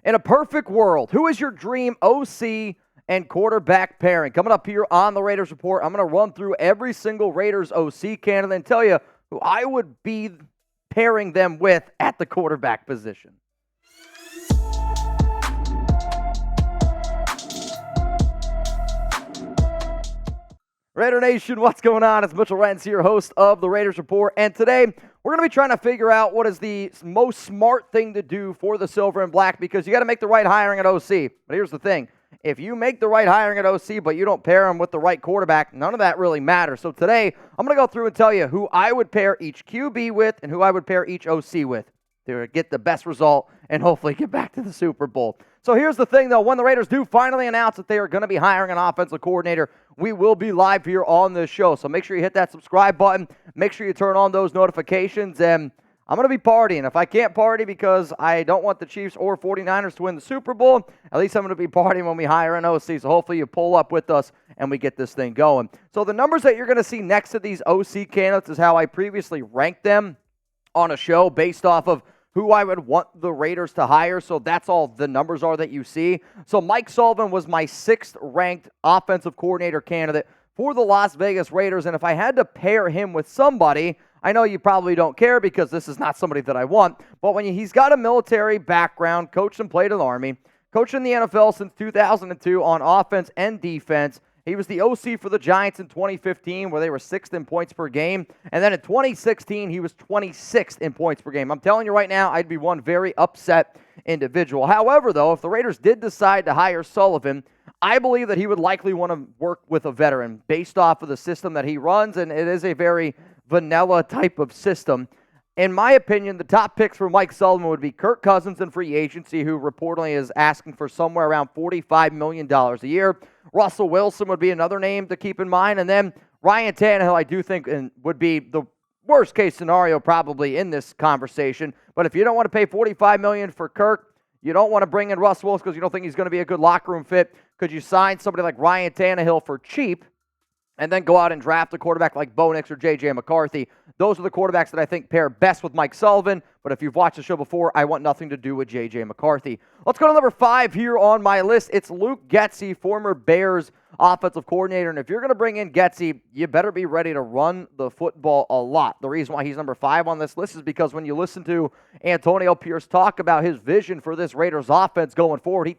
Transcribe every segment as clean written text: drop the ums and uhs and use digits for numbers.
In a perfect world, who is your dream OC and quarterback pairing? Coming up here on the Raiders Report, I'm going to run through every single Raiders OC candidate and tell you who I would be pairing them with at the quarterback position. Raider Nation, what's going on? It's Mitchell Renz here, host of the Raiders Report, and today we're going to be trying to figure out what is the most smart thing to do for the Silver and Black, because you got to make the right hiring at OC. But here's the thing. If you make the right hiring at OC, but you don't pair them with the right quarterback, none of that really matters. So today, I'm going to go through and tell you who I would pair each QB with and who I would pair each OC with to get the best result and hopefully get back to the Super Bowl. So here's the thing, though. When the Raiders do finally announce that they are going to be hiring an offensive coordinator, we will be live here on this show. So make sure you hit that subscribe button. Make sure you turn on those notifications. And I'm going to be partying. If I can't party because I don't want the Chiefs or 49ers to win the Super Bowl, at least I'm going to be partying when we hire an OC. So hopefully you pull up with us and we get this thing going. So the numbers that you're going to see next to these OC candidates is how I previously ranked them on a show based off of who I would want the Raiders to hire. So that's all the numbers are that you see. So Mike Sullivan was my 6th ranked offensive coordinator candidate for the Las Vegas Raiders. And if I had to pair him with somebody, I know you probably don't care because this is not somebody that I want, but when he's got a military background, coached and played in the Army, coached in the NFL since 2002 on offense and defense. He was the OC for the Giants in 2015, where they were 6th in points per game. And then in 2016, he was 26th in points per game. I'm telling you right now, I'd be one very upset individual. However, though, if the Raiders did decide to hire Sullivan, I believe that he would likely want to work with a veteran based off of the system that he runs, and it is a very vanilla type of system. In my opinion, the top picks for Mike Sullivan would be Kirk Cousins in free agency, who reportedly is asking for somewhere around $45 million a year. Russell Wilson would be another name to keep in mind. And then Ryan Tannehill, I do think, would be the worst-case scenario probably in this conversation. But if you don't want to pay $45 million for Kirk, you don't want to bring in Russell Wilson because you don't think he's going to be a good locker room fit, could you sign somebody like Ryan Tannehill for cheap and then go out and draft a quarterback like Bo Nix or J.J. McCarthy? Those are the quarterbacks that I think pair best with Mike Sullivan, but if you've watched the show before, I want nothing to do with J.J. McCarthy. Let's go to number 5 here on my list. It's Luke Getsy, former Bears offensive coordinator, and if you're going to bring in Getsy, you better be ready to run the football a lot. The reason why he's number 5 on this list is because when you listen to Antonio Pierce talk about his vision for this Raiders offense going forward,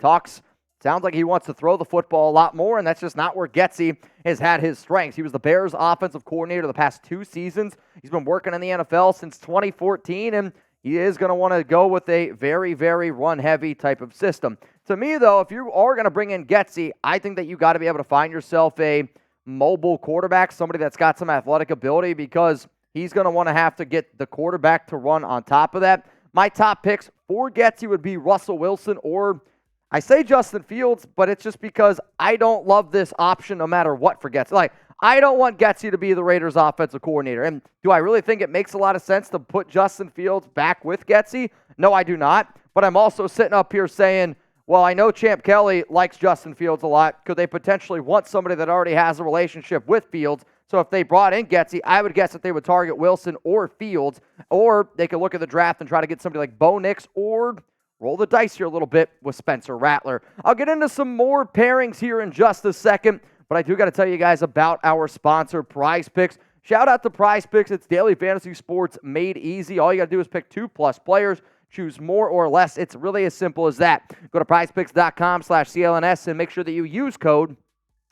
sounds like he wants to throw the football a lot more, and that's just not where Getsy has had his strengths. He was the Bears offensive coordinator the past 2 seasons. He's been working in the NFL since 2014, and he is going to want to go with a very, very run-heavy type of system. To me, though, if you are going to bring in Getsy, I think that you got to be able to find yourself a mobile quarterback, somebody that's got some athletic ability, because he's going to want to have to get the quarterback to run on top of that. My top picks for Getsy would be Russell Wilson, or I say Justin Fields, but it's just because I don't love this option no matter what for Getsy. I don't want Getsy to be the Raiders offensive coordinator. And do I really think it makes a lot of sense to put Justin Fields back with Getsy? No, I do not. But I'm also sitting up here saying, well, I know Champ Kelly likes Justin Fields a lot. Could they potentially want somebody that already has a relationship with Fields? So if they brought in Getsy, I would guess that they would target Wilson or Fields, or they could look at the draft and try to get somebody like Bo Nix, or roll the dice here a little bit with Spencer Rattler. I'll get into some more pairings here in just a second, but I do got to tell you guys about our sponsor, PrizePicks. Shout out to PrizePicks. It's daily fantasy sports made easy. All you got to do is pick 2+ players, choose more or less. It's really as simple as that. Go to prizepicks.com/CLNS and make sure that you use code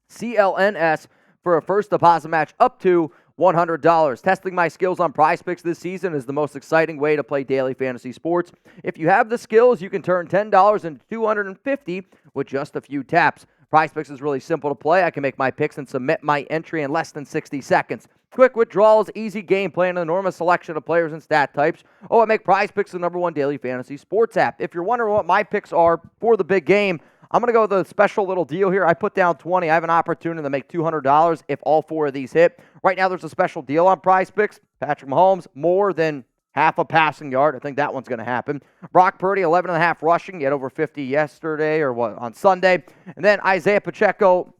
CLNS for a first deposit match up to $100. Testing my skills on PrizePicks this season is the most exciting way to play daily fantasy sports. If you have the skills, you can turn $10 into $250 with just a few taps. PrizePicks is really simple to play. I can make my picks and submit my entry in less than 60 seconds. Quick withdrawals, easy gameplay, and an enormous selection of players and stat types. Oh, I make PrizePicks the #1 daily fantasy sports app. If you're wondering what my picks are for the big game, I'm going to go with a special little deal here. I put down 20. I have an opportunity to make $200 if all 4 of these hit. Right now, there's a special deal on PrizePicks. Patrick Mahomes, more than half a passing yard. I think that one's going to happen. Brock Purdy, 11.5 rushing. He had over 50 yesterday on Sunday. And then Isaiah Pacheco,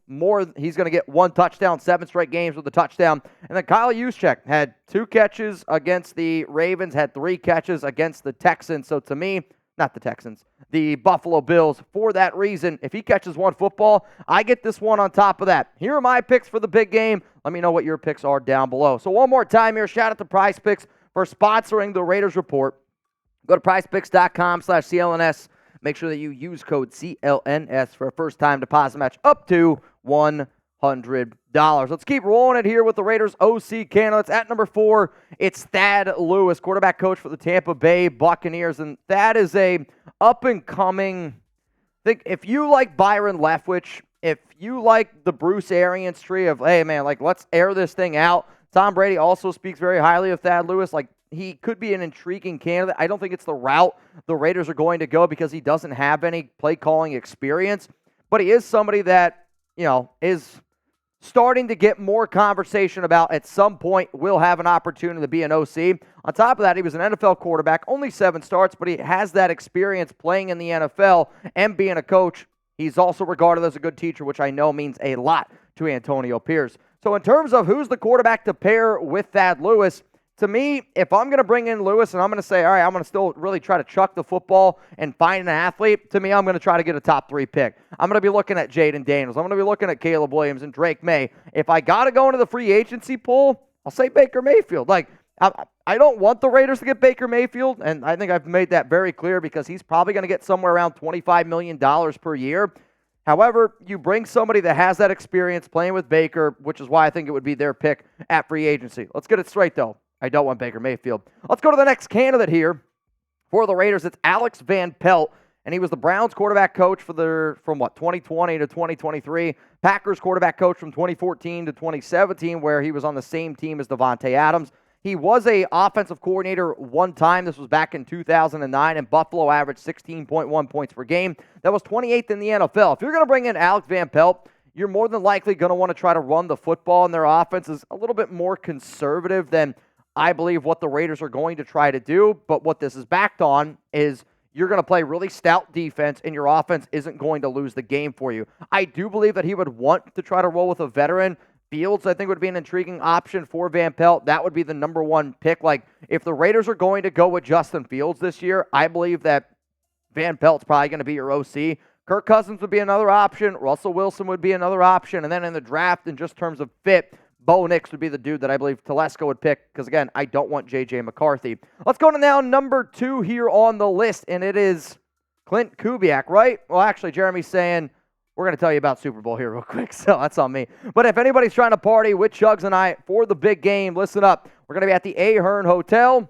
he's going to get 1 touchdown, 7 straight games with a touchdown. And then Kyle Juszczyk had 2 catches against the Ravens, had 3 catches against the Texans. So to me, not the Texans, the Buffalo Bills. For that reason, if he catches one football, I get this one on top of that. Here are my picks for the big game. Let me know what your picks are down below. So one more time here, shout out to PrizePicks for sponsoring the Raiders Report. Go to prizepicks.com/CLNS. Make sure that you use code CLNS for a first-time deposit match up to $100. Let's keep rolling it here with the Raiders OC candidates. At number 4, it's Thad Lewis, quarterback coach for the Tampa Bay Buccaneers. And Thad is a up-and-coming, if you like Byron Leftwich, if you like the Bruce Arians tree of, hey, man, like, let's air this thing out. Tom Brady also speaks very highly of Thad Lewis. Like, he could be an intriguing candidate. I don't think it's the route the Raiders are going to go because he doesn't have any play-calling experience. But he is somebody that, is starting to get more conversation about at some point will have an opportunity to be an OC. On top of that, he was an NFL quarterback, only 7 starts, but he has that experience playing in the NFL and being a coach. He's also regarded as a good teacher, which I know means a lot to Antonio Pierce. So in terms of who's the quarterback to pair with Thad Lewis, to me, if I'm going to bring in Lewis and I'm going to say, all right, I'm going to still really try to chuck the football and find an athlete, to me, I'm going to try to get a top 3 pick. I'm going to be looking at Jayden Daniels. I'm going to be looking at Caleb Williams and Drake Maye. If I got to go into the free agency pool, I'll say Baker Mayfield. Like, I don't want the Raiders to get Baker Mayfield, and I think I've made that very clear because he's probably going to get somewhere around $25 million per year. However, you bring somebody that has that experience playing with Baker, which is why I think it would be their pick at free agency. Let's get it straight, though. I don't want Baker Mayfield. Let's go to the next candidate here for the Raiders. It's Alex Van Pelt, and he was the Browns quarterback coach from 2020 to 2023. Packers quarterback coach from 2014 to 2017, where he was on the same team as Davante Adams. He was a offensive coordinator one time. This was back in 2009, and Buffalo averaged 16.1 points per game. That was 28th in the NFL. If you're going to bring in Alex Van Pelt, you're more than likely going to want to try to run the football, and their offense is a little bit more conservative than I believe what the Raiders are going to try to do. But what this is backed on is you're going to play really stout defense, and your offense isn't going to lose the game for you. I do believe that he would want to try to roll with a veteran. Fields, I think, would be an intriguing option for Van Pelt. That would be the number 1 pick. Like, if the Raiders are going to go with Justin Fields this year, I believe that Van Pelt's probably going to be your OC. Kirk Cousins would be another option. Russell Wilson would be another option. And then in the draft, in just terms of fit, Bo Nix would be the dude that I believe Telesco would pick because, again, I don't want J.J. McCarthy. Let's go to now number 2 here on the list, and it is Klint Kubiak, right? Well, actually, Jeremy's saying we're going to tell you about Super Bowl here real quick, so that's on me. But if anybody's trying to party with Chugs and I for the big game, listen up. We're going to be at the Ahern Hotel.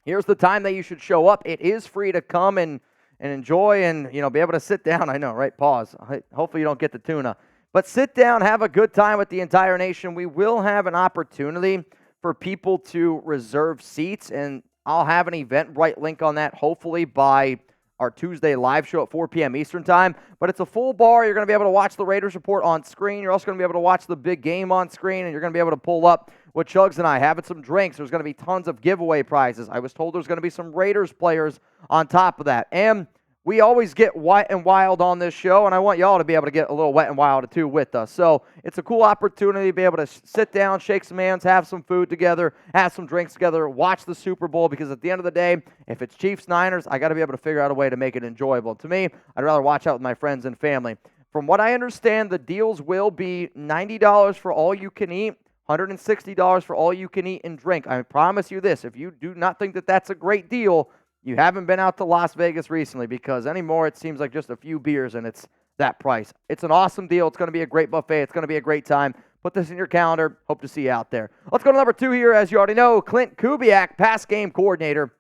Here's the time that you should show up. It is free to come and enjoy and, be able to sit down. I know, right? Pause. Hopefully you don't get the tuna. But sit down, have a good time with the entire nation. We will have an opportunity for people to reserve seats, and I'll have an Eventbrite link on that hopefully by our Tuesday live show at 4 p.m. Eastern Time. But it's a full bar. You're going to be able to watch the Raiders Report on screen. You're also going to be able to watch the big game on screen, and you're going to be able to pull up with Chugs and I, having some drinks. There's going to be tons of giveaway prizes. I was told there's going to be some Raiders players on top of that. And we always get wet and wild on this show, and I want y'all to be able to get a little wet and wild too with us. So it's a cool opportunity to be able to sit down, shake some hands, have some food together, have some drinks together, watch the Super Bowl, because at the end of the day, if it's Chiefs-Niners, I got to be able to figure out a way to make it enjoyable. To me, I'd rather watch out with my friends and family. From what I understand, the deals will be $90 for all you can eat, $160 for all you can eat and drink. I promise you this, if you do not think that that's a great deal, you haven't been out to Las Vegas recently, because anymore it seems like just a few beers and it's that price. It's an awesome deal. It's going to be a great buffet. It's going to be a great time. Put this in your calendar. Hope to see you out there. Let's go to number 2 here. As you already know, Klint Kubiak, pass game coordinator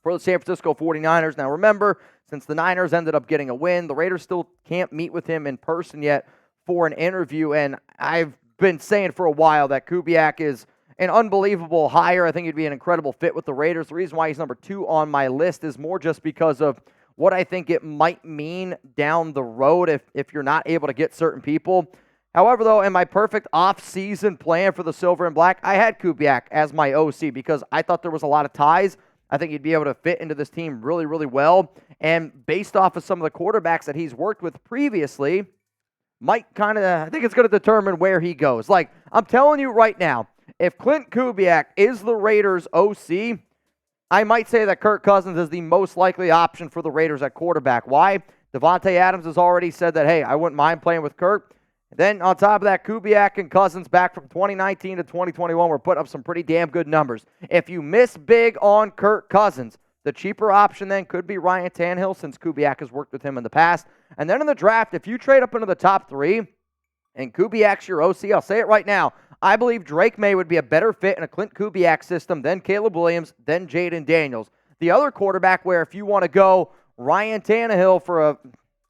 for the San Francisco 49ers. Now remember, since the Niners ended up getting a win, the Raiders still can't meet with him in person yet for an interview, and I've been saying for a while that Kubiak is an unbelievable hire. I think he'd be an incredible fit with the Raiders. The reason why he's number 2 on my list is more just because of what I think it might mean down the road if you're not able to get certain people. However, though, in my perfect off-season plan for the Silver and Black, I had Kubiak as my OC because I thought there was a lot of ties. I think he'd be able to fit into this team really, really well. And based off of some of the quarterbacks that he's worked with previously, I think it's going to determine where he goes. Like, I'm telling you right now, if Klint Kubiak is the Raiders' OC, I might say that Kirk Cousins is the most likely option for the Raiders at quarterback. Why? Devontae Adams has already said that, hey, I wouldn't mind playing with Kirk. Then on top of that, Kubiak and Cousins back from 2019 to 2021 were putting up some pretty damn good numbers. If you miss big on Kirk Cousins, the cheaper option then could be Ryan Tannehill, since Kubiak has worked with him in the past. And then in the draft, if you trade up into the top 3 and Kubiak's your OC, I'll say it right now, I believe Drake Maye would be a better fit in a Klint Kubiak system than Caleb Williams, than Jayden Daniels. The other quarterback where if you want to go Ryan Tannehill for a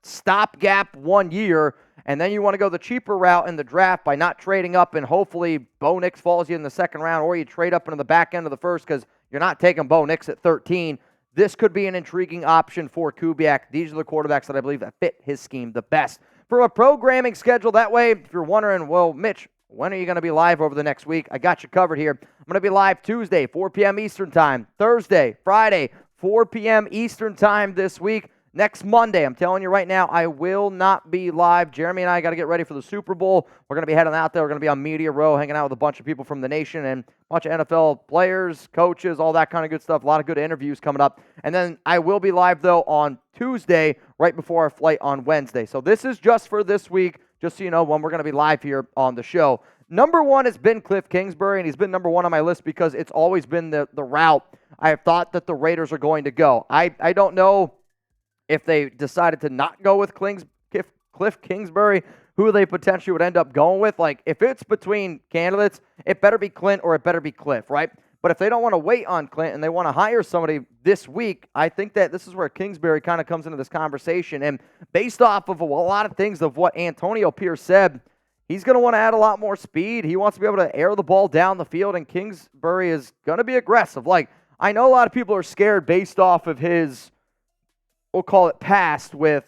stopgap 1 year, and then you want to go the cheaper route in the draft by not trading up and hopefully Bo Nix falls you in the second round, or you trade up into the back end of the first because you're not taking Bo Nix at 13. This could be an intriguing option for Kubiak. These are the quarterbacks that I believe that fit his scheme the best. For a programming schedule, that way, if you're wondering, well, Mitch, when are you going to be live over the next week? I got you covered here. I'm going to be live Tuesday, 4 p.m. Eastern Time. Thursday, Friday, 4 p.m. Eastern Time this week. Next Monday, I'm telling you right now, I will not be live. Jeremy and I got to get ready for the Super Bowl. We're going to be heading out there. We're going to be on Media Row, hanging out with a bunch of people from the nation and a bunch of NFL players, coaches, all that kind of good stuff. A lot of good interviews coming up. And then I will be live, though, on Tuesday, right before our flight on Wednesday. So this is just for this week, just so you know when we're going to be live here on the show. Number 1 has been Kliff Kingsbury, and he's been number 1 on my list because it's always been the route I have thought that the Raiders are going to go. I don't know if they decided to not go with Kliff Kingsbury, who they potentially would end up going with. Like, if it's between candidates, it better be Klint or it better be Kliff, right? But if they don't want to wait on Klint and they want to hire somebody this week, I think that this is where Kingsbury kind of comes into this conversation. And based off of a lot of things of what Antonio Pierce said, he's going to want to add a lot more speed. He wants to be able to air the ball down the field, and Kingsbury is going to be aggressive. Like, I know a lot of people are scared based off of his, we'll call it past, with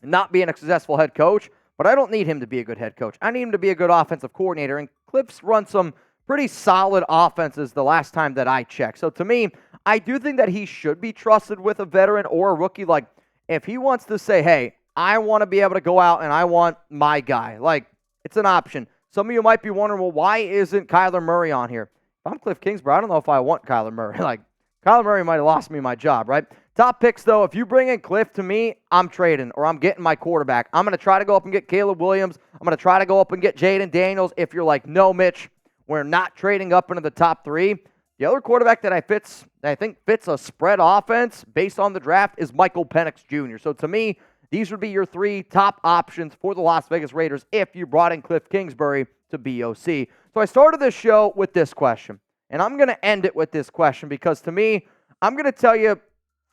not being a successful head coach, but I don't need him to be a good head coach. I need him to be a good offensive coordinator, and Kliff's run some pretty solid offenses the last time that I checked. So to me, I do think that he should be trusted with a veteran or a rookie. Like, if he wants to say, hey, I want to be able to go out and I want my guy, like, it's an option. Some of you might be wondering, well, why isn't Kyler Murray on here? If I'm Kliff Kingsbury, I don't know if I want Kyler Murray. Like, Kyler Murray might have lost me my job, right? Top picks, though, if you bring in Kliff, to me, I'm trading or I'm getting my quarterback. I'm going to try to go up and get Caleb Williams. I'm going to try to go up and get Jayden Daniels. If you're like, no, Mitch, we're not trading up into the top 3. The other quarterback that I think fits a spread offense based on the draft is Michael Penix Jr. So to me, these would be your 3 top options for the Las Vegas Raiders if you brought in Kliff Kingsbury to BOC. So I started this show with this question, and I'm going to end it with this question because to me, I'm going to tell you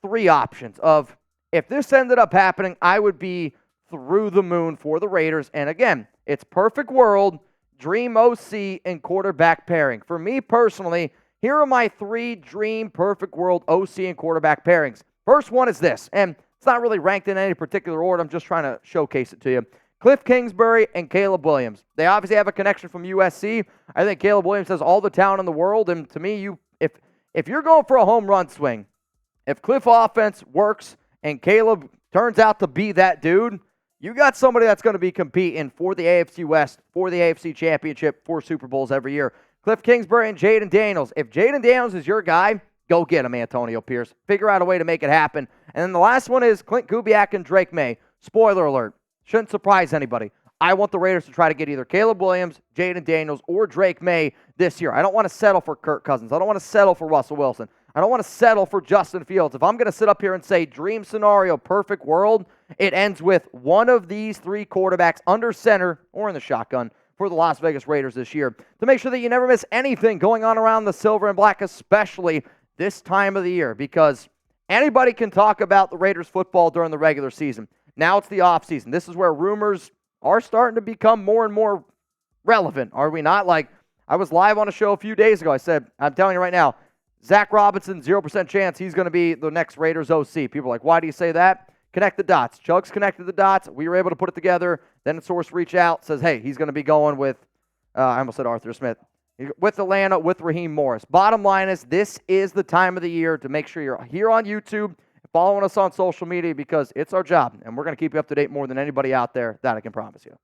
3 options of if this ended up happening, I would be through the moon for the Raiders. And again, it's perfect world, dream OC, and quarterback pairing. For me personally, here are my 3 dream perfect world OC and quarterback pairings. First one is this, and it's not really ranked in any particular order. I'm just trying to showcase it to you. Kliff Kingsbury and Caleb Williams. They obviously have a connection from USC. I think Caleb Williams has all the talent in the world, and to me, if you're going for a home run swing, if Kliff offense works and Caleb turns out to be that dude, you got somebody that's going to be competing for the AFC West, for the AFC Championship, for Super Bowls every year. Kliff Kingsbury and Jayden Daniels. If Jayden Daniels is your guy, go get him, Antonio Pierce. Figure out a way to make it happen. And then the last one is Klint Kubiak and Drake Maye. Spoiler alert. Shouldn't surprise anybody. I want the Raiders to try to get either Caleb Williams, Jayden Daniels, or Drake Maye this year. I don't want to settle for Kirk Cousins. I don't want to settle for Russell Wilson. I don't want to settle for Justin Fields. If I'm going to sit up here and say dream scenario, perfect world, it ends with one of these 3 quarterbacks under center or in the shotgun for the Las Vegas Raiders this year. To make sure that you never miss anything going on around the silver and black, especially this time of the year, because anybody can talk about the Raiders football during the regular season. Now it's the offseason. This is where rumors are starting to become more and more relevant, are we not? Like, I was live on a show a few days ago. I said, I'm telling you right now, Zach Robinson, 0% chance he's going to be the next Raiders OC. People are like, why do you say that? Connect the dots. Chugs connected the dots. We were able to put it together. Then the source reached out, says, hey, he's going to be going with, I almost said Arthur Smith, with Atlanta, with Raheem Morris. Bottom line is, this is the time of the year to make sure you're here on YouTube, following us on social media, because it's our job, and we're going to keep you up to date more than anybody out there. That I can promise you.